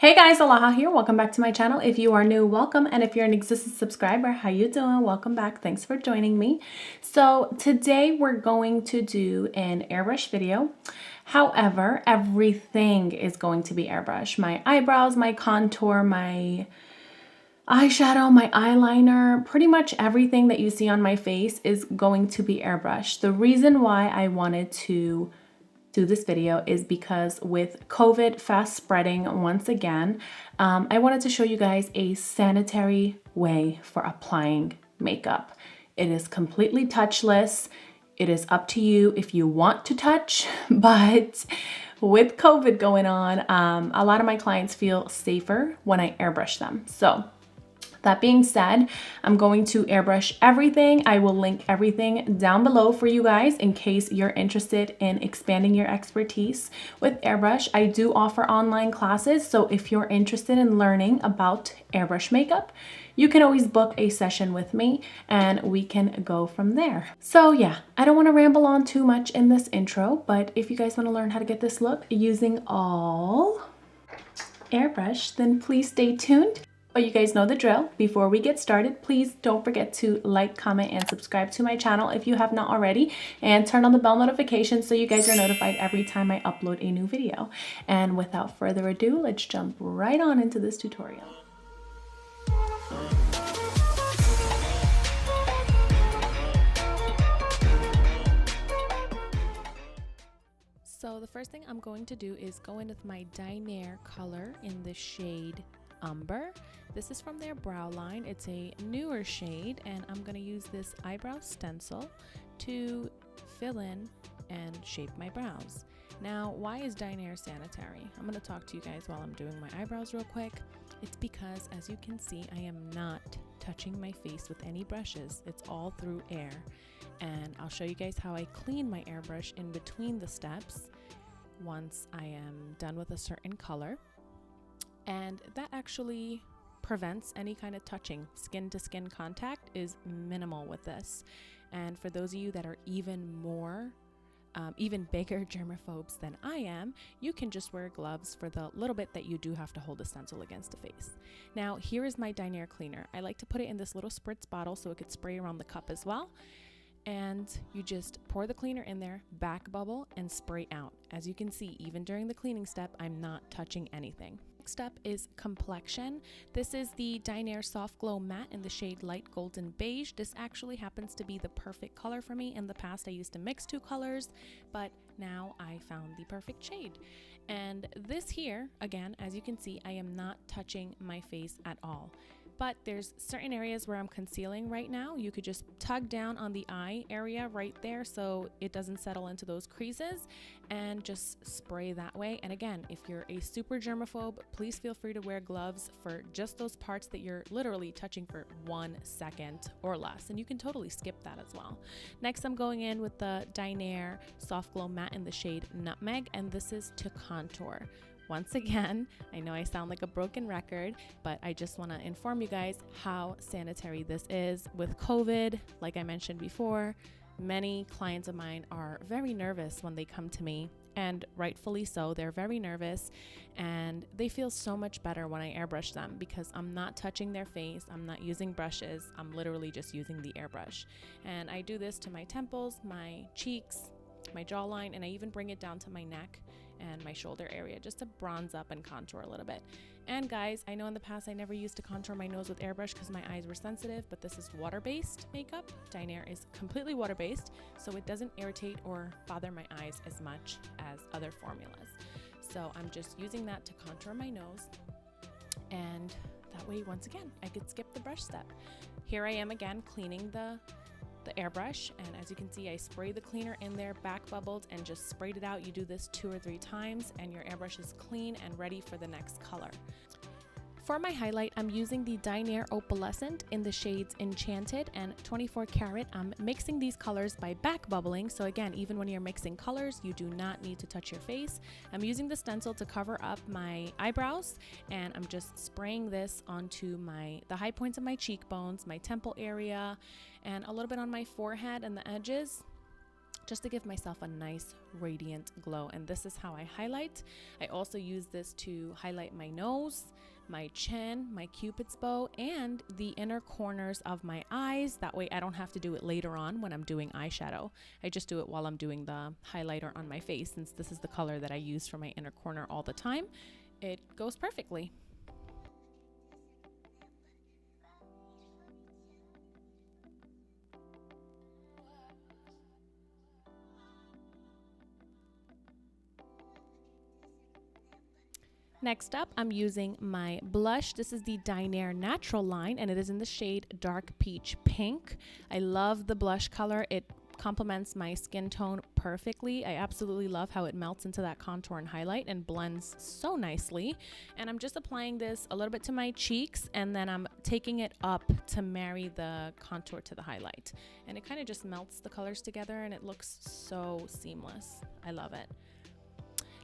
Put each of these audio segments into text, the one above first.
Hey guys, Alaha here. Welcome back to my channel. If you are new, welcome. And if you're an existing subscriber, how you doing? Welcome back. Thanks for joining me. So today we're going to do an airbrush video. However, everything is going to be airbrush. My eyebrows, my contour, my eyeshadow, my eyeliner, pretty much everything that you see on my face is going to be airbrush. The reason why I wanted to do this video is because with COVID fast spreading once again, I wanted to show you guys a sanitary way for applying makeup. It is completely touchless. It is up to you if you want to touch, but with COVID going on, a lot of my clients feel safer when I airbrush them. So that being said, I'm going to airbrush everything. I will link everything down below for you guys in case you're interested in expanding your expertise with airbrush. I do offer online classes, so if you're interested in learning about airbrush makeup, you can always book a session with me and we can go from there. So yeah, I don't want to ramble on too much in this intro, but if you guys want to learn how to get this look using all airbrush, then please stay tuned. But you guys know the drill. Before we get started, please don't forget to like, comment, and subscribe to my channel if you have not already, and turn on the bell notification so you guys are notified every time I upload a new video. And without further ado, let's jump right on into this tutorial. So the first thing I'm going to do is go in with my Dinair color in the shade Umber. This is from their brow line. It's a newer shade, and I'm going to use this eyebrow stencil to fill in and shape my brows. Now, why is Dinair sanitary? I'm going to talk to you guys while I'm doing my eyebrows real quick. It's because, as you can see, I am not touching my face with any brushes. It's all through air. And I'll show you guys how I clean my airbrush in between the steps once I am done with a certain color. And that actually prevents any kind of touching. Skin to skin contact is minimal with this. And for those of you that are even bigger germaphobes than I am, you can just wear gloves for the little bit that you do have to hold the stencil against the face. Now, here is my Dinair cleaner. I like to put it in this little spritz bottle so it could spray around the cup as well. And you just pour the cleaner in there, back bubble, and spray out. As you can see, even during the cleaning step, I'm not touching anything. Next up is complexion. This is the Dinair Soft Glow Matte in the shade Light Golden Beige. This actually happens to be the perfect color for me. In the past, I used to mix two colors, but now I found the perfect shade. And this here, again, as you can see, I am not touching my face at all. But there's certain areas where I'm concealing right now. You could just tug down on the eye area right there so it doesn't settle into those creases, and just spray that way. And again, if you're a super germaphobe, please feel free to wear gloves for just those parts that you're literally touching for 1 second or less, and you can totally skip that as well. Next, I'm going in with the Dinair Soft Glow Matte in the shade Nutmeg, and this is to contour. Once again, I know I sound like a broken record, but I just want to inform you guys how sanitary this is. With COVID, like I mentioned before, many clients of mine are very nervous when they come to me, and rightfully so. They're very nervous, and they feel so much better when I airbrush them because I'm not touching their face, I'm not using brushes, I'm literally just using the airbrush. And I do this to my temples, my cheeks, my jawline, and I even bring it down to my neck and my shoulder area just to bronze up and contour a little bit. And guys, I know in the past I never used to contour my nose with airbrush because my eyes were sensitive, but this is water-based makeup. Dinair is completely water-based, so it doesn't irritate or bother my eyes as much as other formulas. So I'm just using that to contour my nose, and that way, once again, I could skip the brush step. Here I am again cleaning the airbrush, and as you can see, I spray the cleaner in there, back bubbled, and just sprayed it out. You do this 2 or 3 times and your airbrush is clean and ready for the next color. For my highlight, I'm using the Dinair Opalescent in the shades Enchanted and 24 Karat. I'm mixing these colors by back bubbling. So again, even when you're mixing colors, you do not need to touch your face. I'm using the stencil to cover up my eyebrows, and I'm just spraying this onto the high points of my cheekbones, my temple area, and a little bit on my forehead and the edges. just to give myself a nice radiant glow. And this is how I highlight. I also use this to highlight my nose, my chin, my cupid's bow, and the inner corners of my eyes. That way I don't have to do it later on when I'm doing eyeshadow. I just do it while I'm doing the highlighter on my face, since this is the color that I use for my inner corner all the time. It goes perfectly. Next up, I'm using my blush. This is the Dinair Natural line, and it is in the shade Dark Peach Pink. I love the blush color. It complements my skin tone perfectly. I absolutely love how it melts into that contour and highlight and blends so nicely. And I'm just applying this a little bit to my cheeks, and then I'm taking it up to marry the contour to the highlight. And it kind of just melts the colors together, and it looks so seamless. I love it.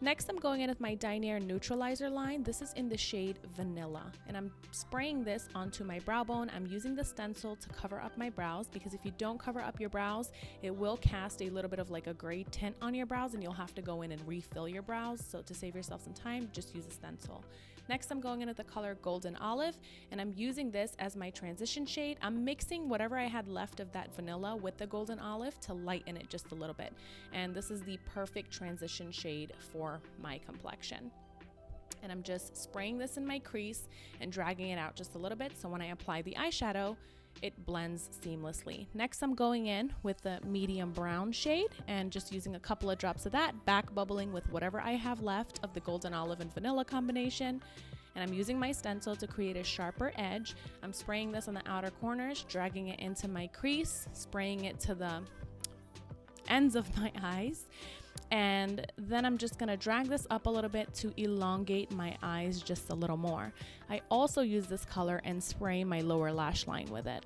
Next, I'm going in with my Dinair Neutralizer line. This is in the shade Vanilla, and I'm spraying this onto my brow bone. I'm using the stencil to cover up my brows, because if you don't cover up your brows, it will cast a little bit of like a gray tint on your brows, and you'll have to go in and refill your brows. So to save yourself some time, just use a stencil. Next, I'm going in with the color Golden Olive, and I'm using this as my transition shade. I'm mixing whatever I had left of that vanilla with the Golden Olive to lighten it just a little bit. And this is the perfect transition shade for my complexion. And I'm just spraying this in my crease and dragging it out just a little bit, so when I apply the eyeshadow, it blends seamlessly. Next, I'm going in with the medium brown shade and just using a couple of drops of that, back bubbling with whatever I have left of the Golden Olive and vanilla combination. And I'm using my stencil to create a sharper edge. I'm spraying this on the outer corners, dragging it into my crease, spraying it to the ends of my eyes. And then I'm just gonna drag this up a little bit to elongate my eyes just a little more. I also use this color and spray my lower lash line with it.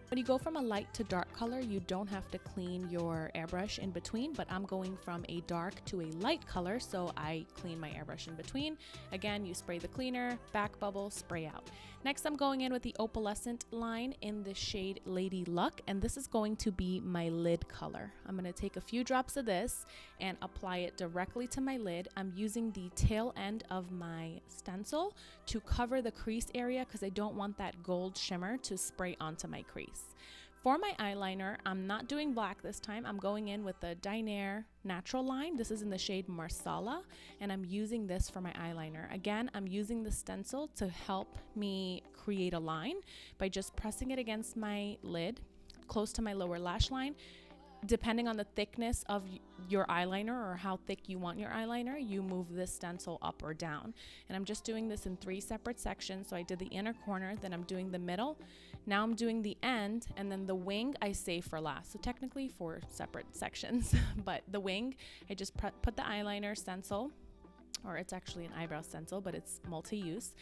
When you go from a light to dark color, you don't have to clean your airbrush in between, but I'm going from a dark to a light color, so I clean my airbrush in between. Again, you spray the cleaner, back bubble, spray out. Next, I'm going in with the Opalescent line in the shade Lady Luck, and this is going to be my lid color. I'm going to take a few drops of this and apply it directly to my lid. I'm using the tail end of my stencil to cover the crease area because I don't want that gold shimmer to spray onto my crease. For my eyeliner, I'm not doing black this time. I'm going in with the Dinair Natural line. This is in the shade Marsala, and I'm using this for my eyeliner. Again, I'm using the stencil to help me create a line by just pressing it against my lid, close to my lower lash line. Depending on the thickness of your eyeliner or how thick you want your eyeliner, you move this stencil up or down. And I'm just doing this in 3 separate sections. So I did the inner corner, then I'm doing the middle. Now I'm doing the end, and then the wing I save for last. So technically 4 separate sections, but the wing, I just put the eyeliner stencil, or it's actually an eyebrow stencil, but it's multi-use.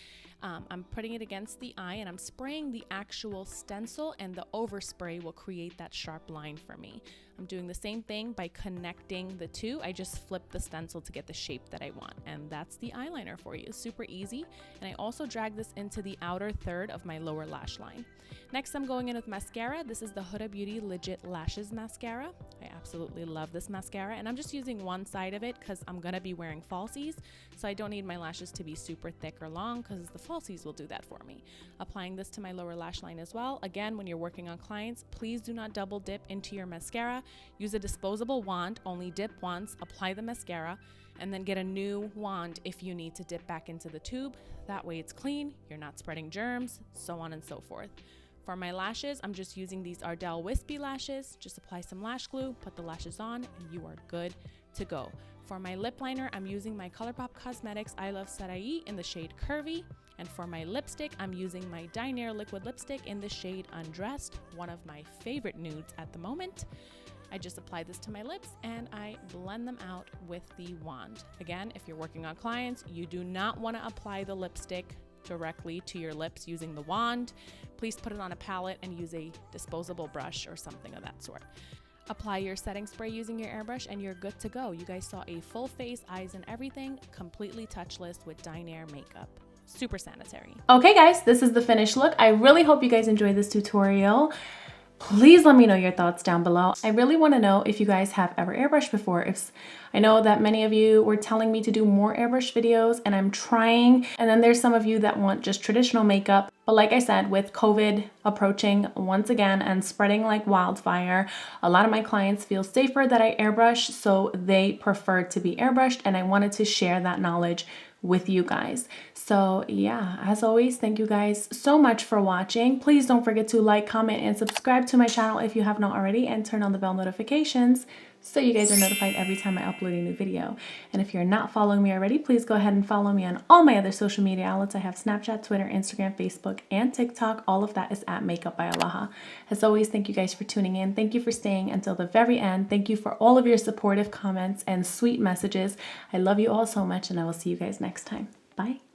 I'm putting it against the eye, and I'm spraying the actual stencil, and the overspray will create that sharp line for me. I'm doing the same thing by connecting the two. I just flip the stencil to get the shape that I want, and that's the eyeliner for you. Super easy. And I also drag this into the outer third of my lower lash line. Next, I'm going in with mascara. This is the Huda Beauty Legit Lashes Mascara. I absolutely love this mascara, and I'm just using one side of it because I'm gonna be wearing falsies, so I don't need my lashes to be super thick or long because the falsies will do that for me. Applying this to my lower lash line as well. Again, when you're working on clients, please do not double dip into your mascara. Use a disposable wand, only dip once, apply the mascara, and then get a new wand if you need to dip back into the tube. That way it's clean, you're not spreading germs, so on and so forth. For my lashes, I'm just using these Ardell Wispy lashes. Just apply some lash glue, put the lashes on, and you are good to go. For my lip liner, I'm using my ColourPop Cosmetics I Love Sarai in the shade Curvy. And for my lipstick, I'm using my Dinair liquid lipstick in the shade Undressed, one of my favorite nudes at the moment. I just apply this to my lips and I blend them out with the wand. Again, if you're working on clients, you do not want to apply the lipstick directly to your lips using the wand. Please put it on a palette and use a disposable brush or something of that sort. Apply your setting spray using your airbrush and you're good to go. You guys saw a full face, eyes and everything, completely touchless with Dinair makeup. super sanitary. Okay guys, this is the finished look. I really hope you guys enjoyed this tutorial. Please let me know your thoughts down below. I really want to know if you guys have ever airbrushed before. I know that many of you were telling me to do more airbrush videos, and I'm trying. And then there's some of you that want just traditional makeup. But like I said, with COVID approaching once again and spreading like wildfire, a lot of my clients feel safer that I airbrush, so they prefer to be airbrushed, and I wanted to share that knowledge with you guys. So yeah, as always, thank you guys so much for watching. Please don't forget to like, comment, and subscribe to my channel if you have not already, and turn on the bell notifications so you guys are notified every time I upload a new video. And if you're not following me already, please go ahead and follow me on all my other social media outlets. I have Snapchat, Twitter, Instagram, Facebook, and TikTok. All of that is at Makeup by Alaha. As always, thank you guys for tuning in. Thank you for staying until the very end. Thank you for all of your supportive comments and sweet messages. I love you all so much, and I will see you guys next time. Bye.